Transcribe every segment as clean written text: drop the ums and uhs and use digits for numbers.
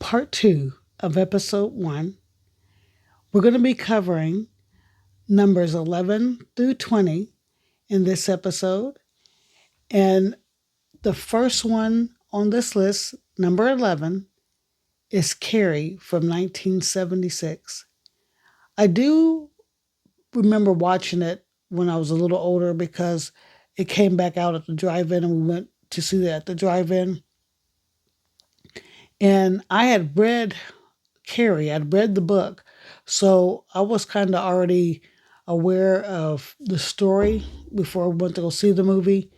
part two of episode one. We're going to be covering numbers 11 through 20 in this episode. And the first one on this list, number 11, is Carrie from 1976. I do remember watching it when I was a little older because it came back out at the drive-in and we went to see that at the drive-in. And I had read Carrie, I'd read the book, so I was kind of already aware of the story before I went to go see the movie.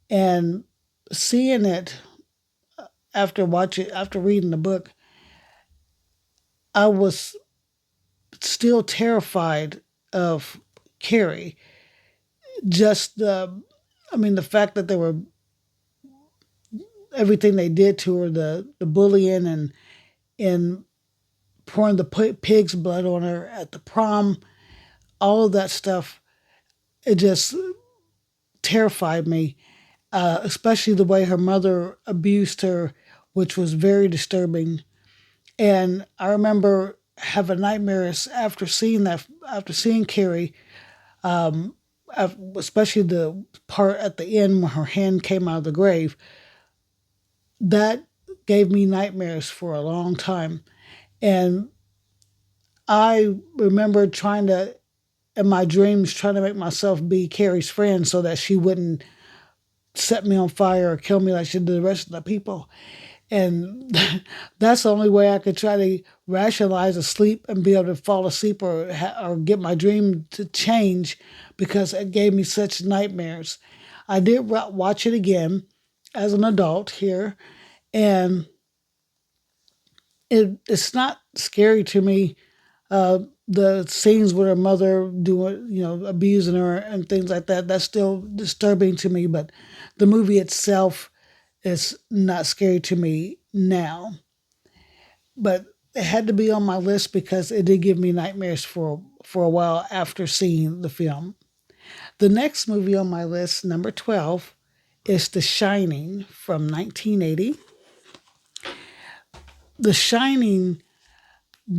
And seeing it after reading the book, I was still terrified of Carrie. Just the fact that they were everything they did to her, the bullying and pouring the pig's blood on her at the prom, all of that stuff, it just terrified me. Especially the way her mother abused her, which was very disturbing. And I remember having nightmares after seeing Carrie, especially the part at the end when her hand came out of the grave. That gave me nightmares for a long time. And I remember in my dreams, trying to make myself be Carrie's friend so that she wouldn't set me on fire or kill me like she did the rest of the people. And that's the only way I could try to rationalize a sleep and be able to fall asleep or get my dream to change because it gave me such nightmares. I did watch it again as an adult here, and it's not scary to me. The scenes with her mother doing, abusing her and things like that, that's still disturbing to me. But the movie itself is not scary to me now. But it had to be on my list because it did give me nightmares for a while after seeing the film. The next movie on my list, number 12, is The Shining from 1980. The Shining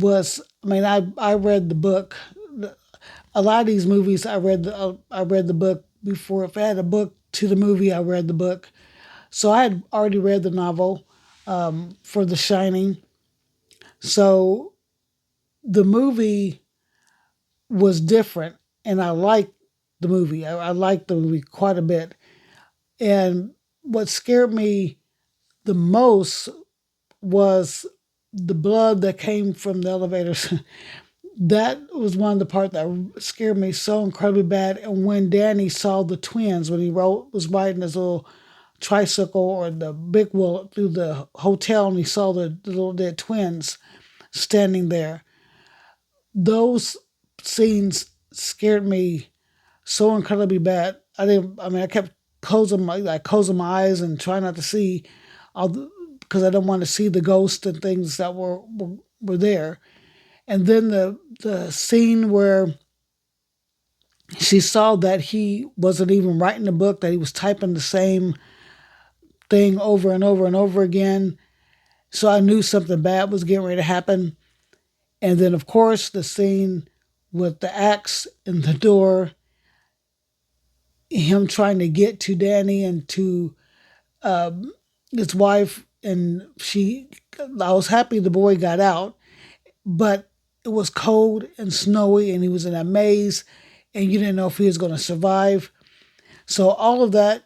I read the book. A lot of these movies, I read the book before. If I had a book to the movie, I read the book. So I had already read the novel for The Shining. So the movie was different, and I liked the movie. I liked the movie quite a bit. And what scared me the most was the blood that came from the elevators. That was one of the parts that scared me so incredibly bad. And when Danny saw the twins, when he was riding his little tricycle or the big wheel through the hotel, and he saw the little dead twins standing there, those scenes scared me so incredibly bad. I kept closing my eyes and trying not to see, because I didn't want to see the ghosts and things that were there. And then the scene where she saw that he wasn't even writing the book, that he was typing the same thing over and over and over again. So I knew something bad was getting ready to happen. And then, of course, the scene with the axe in the door, him trying to get to Danny and to his wife, and I was happy the boy got out, but it was cold and snowy and he was in a maze and you didn't know if he was going to survive. So all of that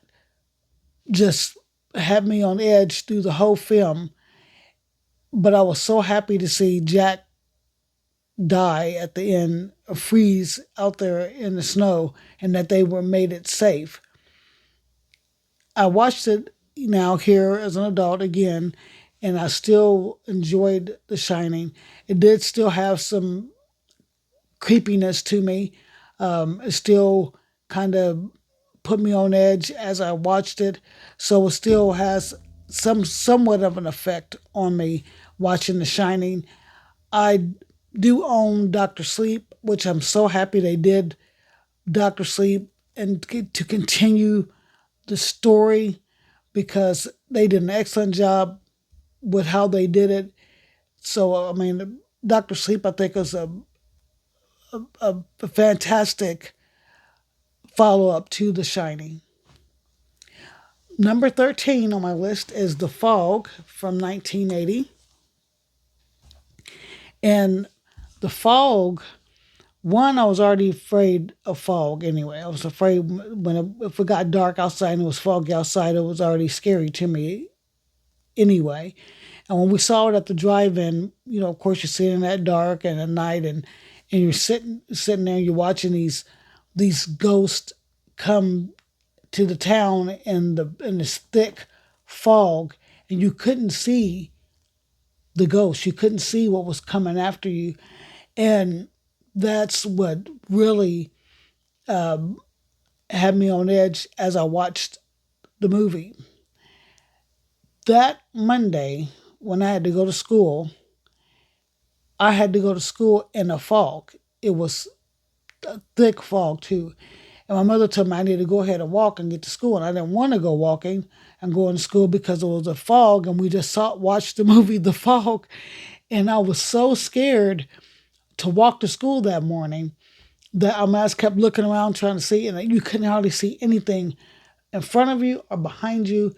just had me on edge through the whole film. But I was so happy to see Jack die at the end, or freeze out there in the snow, and that they made it safe. I watched it now here as an adult again, and I still enjoyed The Shining. It did still have some creepiness to me. It still kind of put me on edge as I watched it. So it still has somewhat of an effect on me watching The Shining. I do own Dr. Sleep, which I'm so happy they did Dr. Sleep and to continue the story, because they did an excellent job with how they did it. So I mean, Doctor Sleep, I think, is a fantastic follow up to The Shining. Number 13 on my list is The Fog from 1980. And The Fog, one, I was already afraid of fog anyway. I was afraid if it got dark outside and it was foggy outside, it was already scary to me anyway. And when we saw it at the drive-in, of course, you're sitting in that dark and at night, and you're sitting there, and you're watching these ghosts come to the town in this thick fog, and you couldn't see the ghost. You couldn't see what was coming after you, and that's what really had me on edge as I watched the movie. That Monday, when I had to go to school, I had to go to school in a fog. It was a thick fog too. And my mother told me I needed to go ahead and walk and get to school. And I didn't want to go walking and going to school because it was a fog. And we just watched the movie The Fog. And I was so scared to walk to school that morning that I just kept looking around trying to see. And you couldn't hardly see anything in front of you or behind you.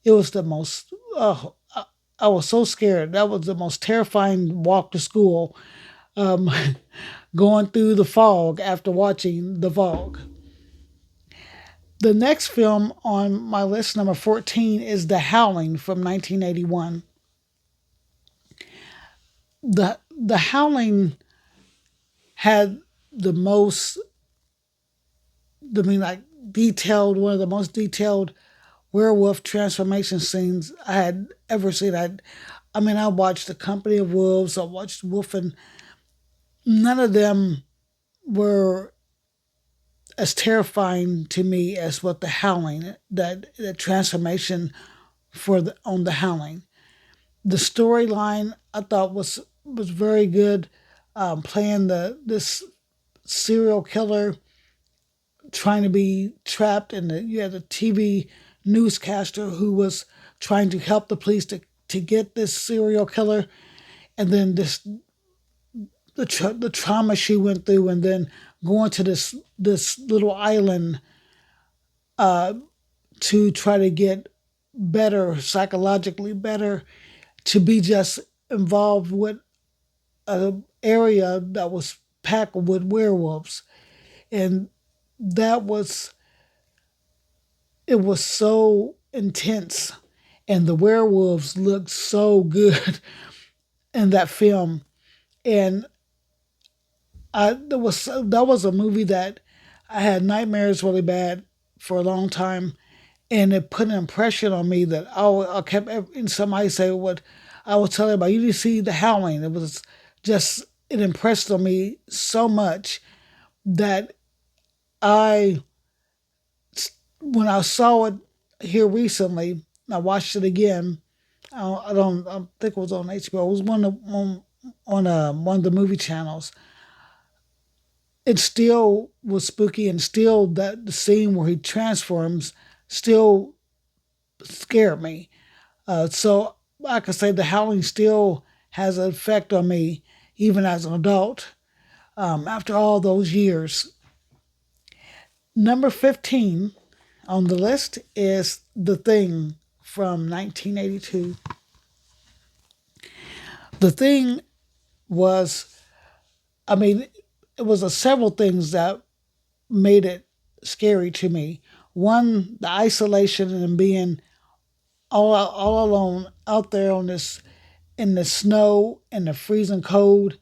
It was the most, I was so scared. That was the most terrifying walk to school, um, going through the fog after watching The Fog. The next film on my list, number 14, is The Howling from 1981. The Howling had the most, like detailed, one of the most detailed werewolf transformation scenes I had ever seen. I watched The Company of Wolves, I watched Wolf, and none of them were as terrifying to me as what The Howling, that transformation on The Howling. The storyline I thought was very good, playing this serial killer trying to be trapped, and you had a TV newscaster who was trying to help the police to get this serial killer, and then the trauma she went through, and then going to this little island to try to get better, psychologically better, to be just involved with an area that was packed with werewolves. And that was, it was so intense. And the werewolves looked so good in that film. And that was a movie that I had nightmares really bad for a long time, and it put an impression on me that I kept. And somebody say what I was telling about. You didn't see The Howling. It was just, it impressed on me so much that I, when I saw it here recently, I watched it again. I think it was on HBO. It was one of the movie channels. It still was spooky, and still that the scene where he transforms still scared me. So I could say The Howling still has an effect on me, even as an adult, after all those years. Number 15 on the list is The Thing from 1982. The Thing was, it was several things that made it scary to me. One, the isolation and being all alone out there in the snow and the freezing cold,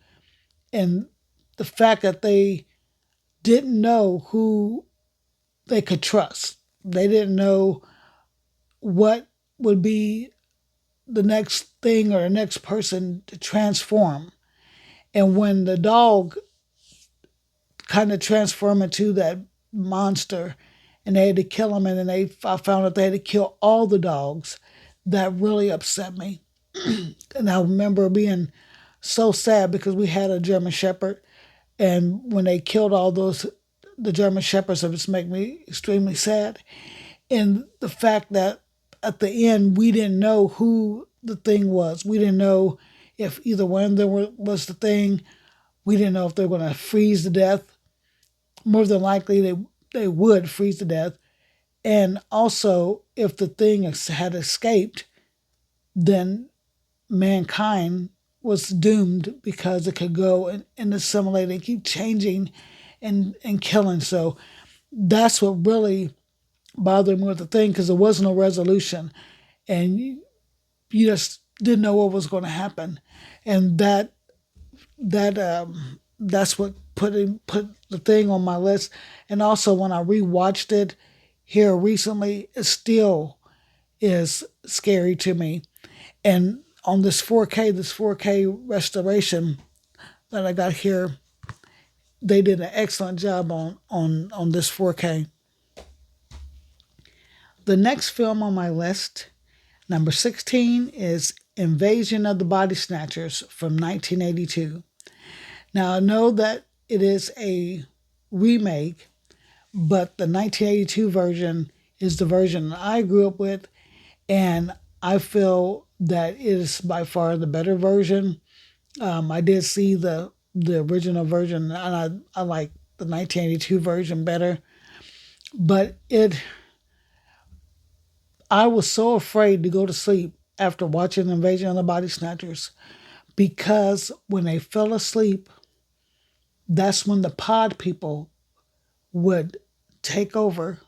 and the fact that they didn't know who they could trust. They didn't know what would be the next thing or the next person to transform. And when the dog kind of transformed into that monster and they had to kill him, and then I found out they had to kill all the dogs, that really upset me. And I remember being so sad because we had a German Shepherd, and when they killed all the German Shepherds, it just made me extremely sad. And the fact that at the end we didn't know who the thing was. We didn't know if either one of them was the thing. We didn't know if they were going to freeze to death. More than likely, they would freeze to death. And also, if the thing had escaped, then mankind was doomed because it could go and assimilate and keep changing and killing. So that's what really bothered me with the thing, because there was no resolution, and you just didn't know what was going to happen, and that's what put the thing on my list. And also, when I rewatched it here recently, it still is scary to me. And on this 4K restoration that I got here, they did an excellent job on this 4K. The next film on my list, number 16, is Invasion of the Body Snatchers from 1982. Now, I know that it is a remake, but the 1982 version is the version I grew up with, and I feel that it is by far the better version. I did see the original version, and I like the 1982 version better. But I was so afraid to go to sleep after watching Invasion of the Body Snatchers, because when they fell asleep, that's when the pod people would take over,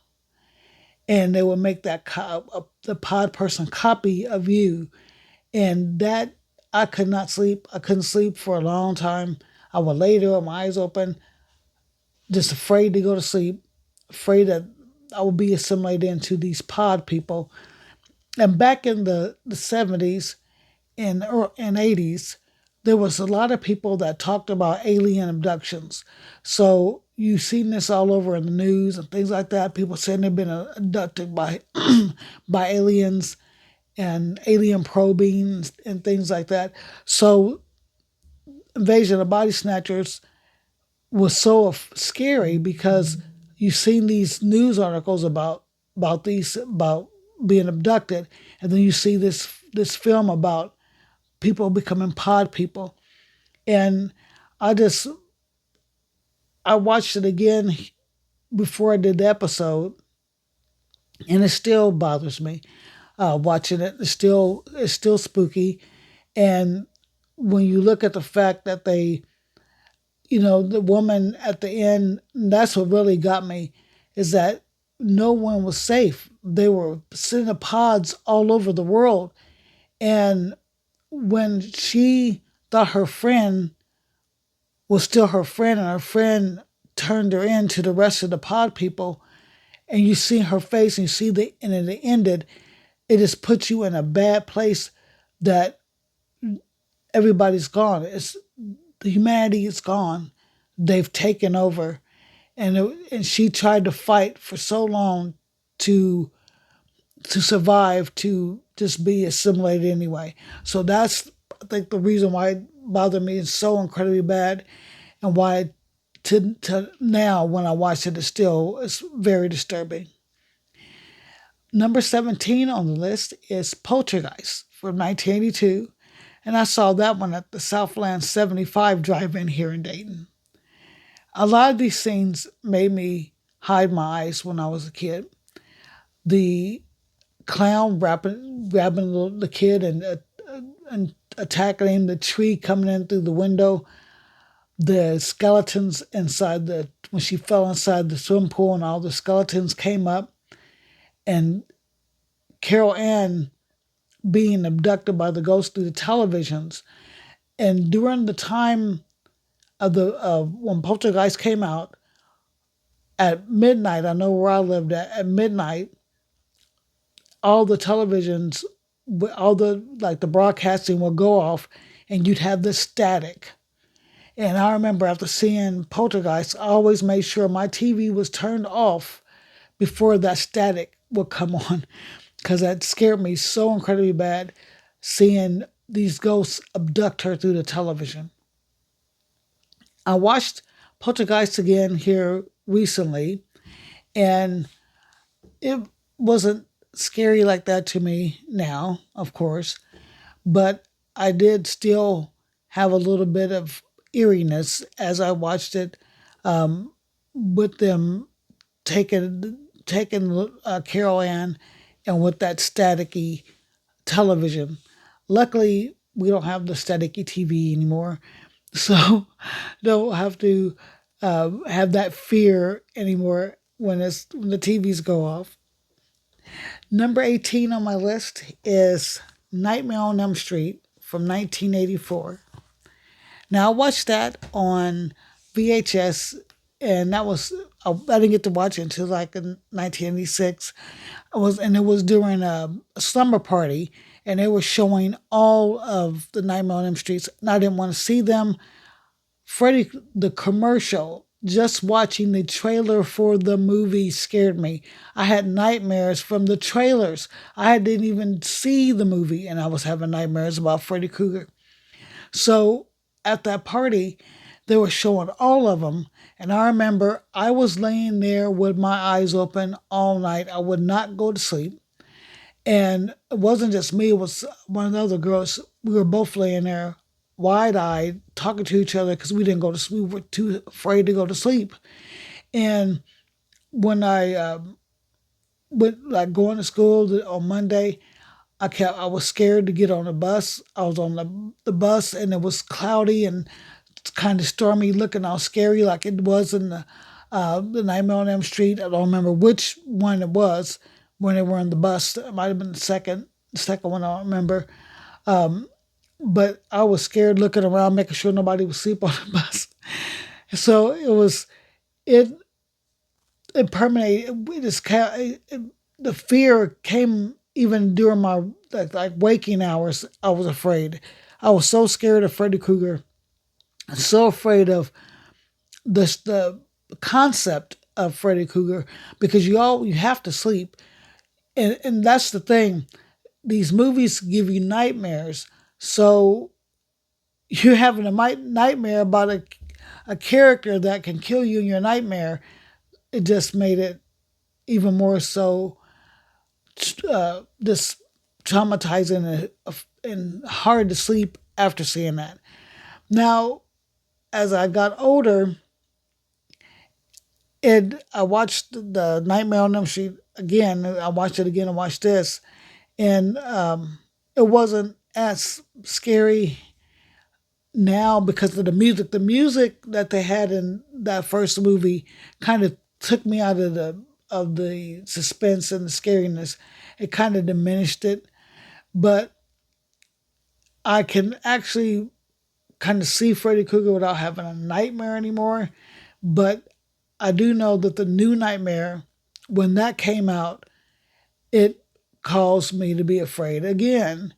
and they would make the pod person copy of you. And that, I could not sleep. I couldn't sleep for a long time. I would lay there with my eyes open, just afraid to go to sleep, afraid that I would be assimilated into these pod people. And back in the 70s and 80s, there was a lot of people that talked about alien abductions. So you've seen this all over in the news and things like that. People saying they've been abducted by by aliens and alien probing and things like that. So Invasion of Body Snatchers was so scary, because you've seen these news articles about being abducted, and then you see this film about people becoming pod people. And I just I watched it again before I did the episode, and it still bothers me. Watching it, it's still spooky. And when you look at the fact that the woman at the end, that's what really got me, is that no one was safe. They were sending pods all over the world. And when she thought her friend was still her friend, and her friend turned her in to the rest of the pod people, and you see her face and you see and it ended, it just puts you in a bad place, that everybody's gone. The humanity is gone. They've taken over, and she tried to fight for so long to survive, to just be assimilated anyway. So that's, I think, the reason why it bothered me is so incredibly bad, and why to now when I watch it, it's very disturbing. Number 17 on the list is Poltergeist from 1982, and I saw that one at the Southland 75 drive-in here in Dayton. A lot of these scenes made me hide my eyes when I was a kid. The clown grabbing the kid and attacking him, the tree coming in through the window, the skeletons when she fell inside the swim pool and all the skeletons came up, and Carol Ann being abducted by the ghost through the televisions. And during the time of when Poltergeist came out at midnight, I know where I lived at midnight, all the televisions, all the broadcasting will go off, and you'd have this static. And I remember after seeing Poltergeist, I always made sure my TV was turned off before that static would come on, because that scared me so incredibly bad, seeing these ghosts abduct her through the television. I watched Poltergeist again here recently, and it wasn't scary like that to me now, of course, but I did still have a little bit of eeriness as I watched it, with them taking Carol Ann, and with that staticky television. Luckily, we don't have the staticky TV anymore, so don't have to have that fear anymore when the TVs go off. Number 18 on my list is Nightmare on Elm Street from 1984. Now I watched that on VHS, and I didn't get to watch it until like in 1986. It was during a slumber party, and they were showing all of the Nightmare on Elm Streets, and I didn't want to see them. Freddy, the commercial, just watching the trailer for the movie scared me. I had nightmares from the trailers. I didn't even see the movie, and I was having nightmares about Freddy Krueger. So at that party, they were showing all of them. And I remember I was laying there with my eyes open all night. I would not go to sleep. And it wasn't just me, it was one of the other girls. We were both laying there wide eyed, talking to each other because we didn't go to sleep. We were too afraid to go to sleep. And when I went, like, going to school on Monday, I was scared to get on the bus. I was on the bus, and it was cloudy and kind of stormy, looking all scary like it was in the Nightmare on Elm Street. I don't remember which one it was when they were on the bus. It might have been the second one. I don't remember. But I was scared, looking around, making sure nobody was asleep on the bus. So it it permeated. The fear came even during my like waking hours. I was afraid. I was so scared of Freddy Krueger, so afraid of the concept of Freddy Krueger, because you have to sleep, and that's the thing. These movies give you nightmares, so you're having a nightmare about a character that can kill you in your nightmare. It just made it even more so this traumatizing and hard to sleep after seeing that. Now, as I got older, I watched the Nightmare on Elm Street again. I watched it again and watched this, and it wasn't as scary now because of the music. The music that they had in that first movie kind of took me out of the suspense and the scariness. It kind of diminished it, but I can actually kind of see Freddy Krueger without having a nightmare anymore. But I do know that the new Nightmare, when that came out, it caused me to be afraid again,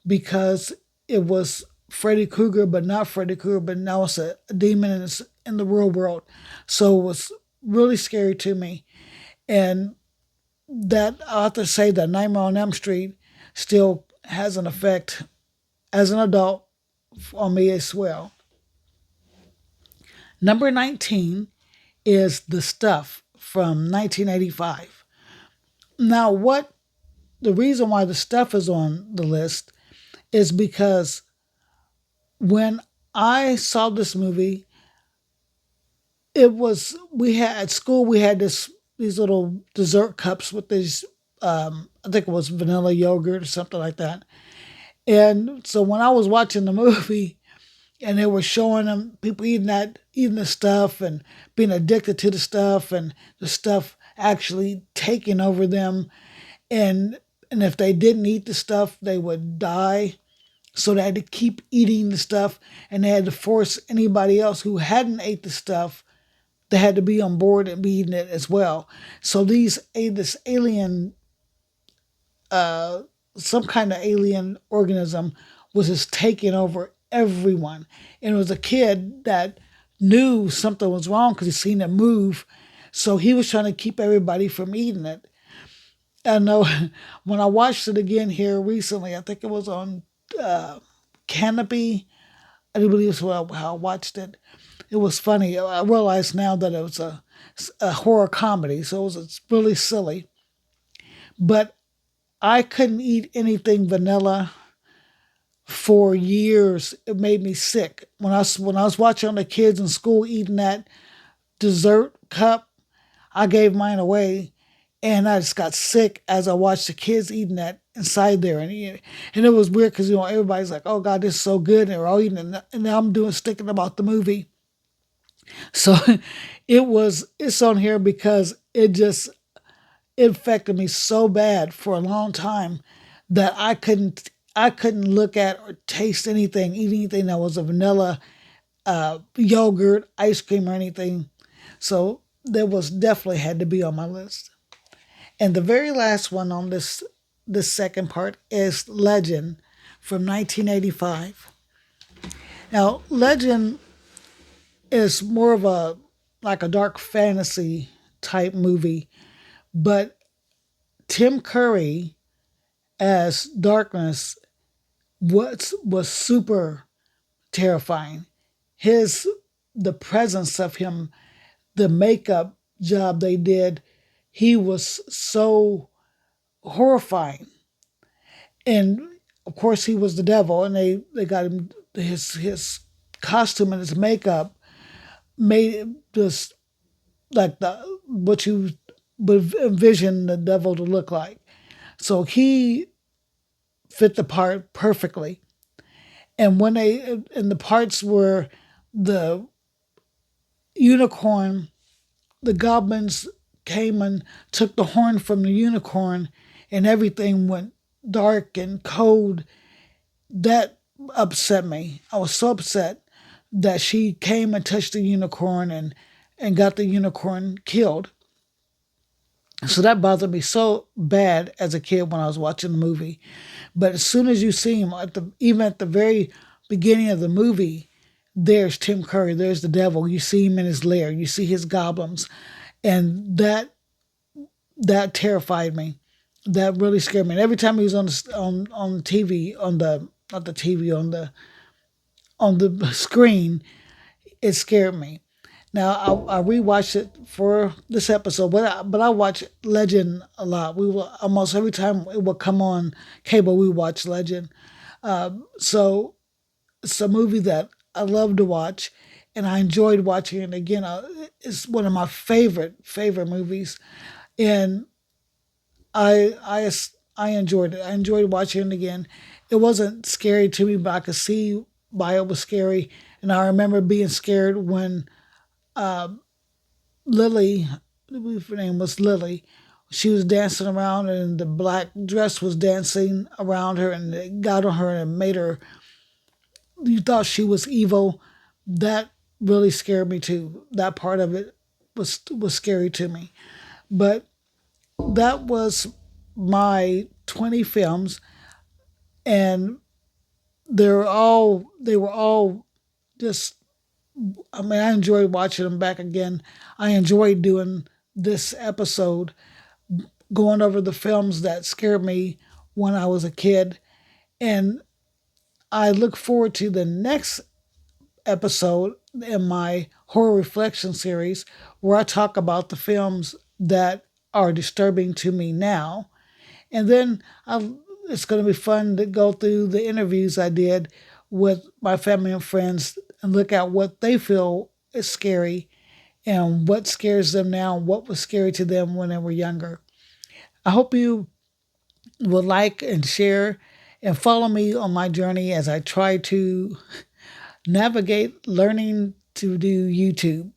because it was Freddy Krueger, but not Freddy Krueger, but now it's a demon in the real world. So it was really scary to me. And that I have to say that Nightmare on Elm Street still has an effect as an adult on me as well. Number 19 is The Stuff from 1985. Now, the reason why The Stuff is on the list is because when I saw this movie, we had at school, we had these little dessert cups with these, I think it was vanilla yogurt or something like that. And so when I was watching the movie, and they were showing them people eating the stuff and being addicted to the stuff, and the stuff actually taking over them, and if they didn't eat the stuff, they would die. So they had to keep eating the stuff, and they had to force anybody else who hadn't ate the stuff, they had to be on board and be eating it as well. So this alien, some kind of alien organism, was just taking over everyone. And it was a kid that knew something was wrong because he seen it move. So he was trying to keep everybody from eating it. I know when I watched it again here recently, I think it was on Canopy. I do believe it's how I watched it. It was funny. I realized now that it was a horror comedy, so it's really silly. But I couldn't eat anything vanilla for years. It made me sick. When I was watching the kids in school eating that dessert cup, I gave mine away, and I just got sick as I watched the kids eating that inside there, and it was weird because everybody's like, "Oh God, this is so good," and they're all eating, it. And now I'm doing sticking about the movie. So it's on here because it affected me so bad for a long time that I couldn't look at or taste anything, eat anything that was a vanilla yogurt, ice cream, or anything. So there was definitely had to be on my list. And the very last one on this second part is Legend from 1985. Now, Legend is more of a like a dark fantasy type movie, but Tim Curry as Darkness was super terrifying. His the presence of him, the makeup job they did, he was so horrifying. And of course he was the devil, and they got him his costume and his makeup made it just like the what you would envision the devil to look like. So he fit the part perfectly. And when they in the parts where the unicorn, the goblins came and took the horn from the unicorn, and everything went dark and cold, that upset me. I was so upset that she came and touched the unicorn and got the unicorn killed. So that bothered me so bad as a kid when I was watching the movie. But as soon as you see him, even at the very beginning of the movie, there's Tim Curry, there's the devil. You see him in his lair, you see his goblins, and that terrified me. That really scared me. And every time he was on the TV, on the not the TV, on the screen, it scared me. Now I rewatched it for this episode, but I watch Legend a lot. We will almost every time it will come on cable, we watch Legend. So it's a movie that I love to watch, and I enjoyed watching it again. It's one of my favorite movies, and I I I enjoyed it. I enjoyed watching it again. It wasn't scary to me, but I could see why it was scary, and I remember being scared when Lily, I believe her name was Lily. She was dancing around, and the black dress was dancing around her, and it got on her and made her. You thought she was evil. That really scared me too. That part of it was scary to me. But that was my 20 films, and they were all just. I mean, I enjoyed watching them back again. I enjoyed doing this episode, going over the films that scared me when I was a kid. And I look forward to the next episode in my horror reflection series where I talk about the films that are disturbing to me now. And then it's going to be fun to go through the interviews I did with my family and friends and look at what they feel is scary and what scares them now and what was scary to them when they were younger. I hope you will like and share and follow me on my journey as I try to navigate learning to do YouTube.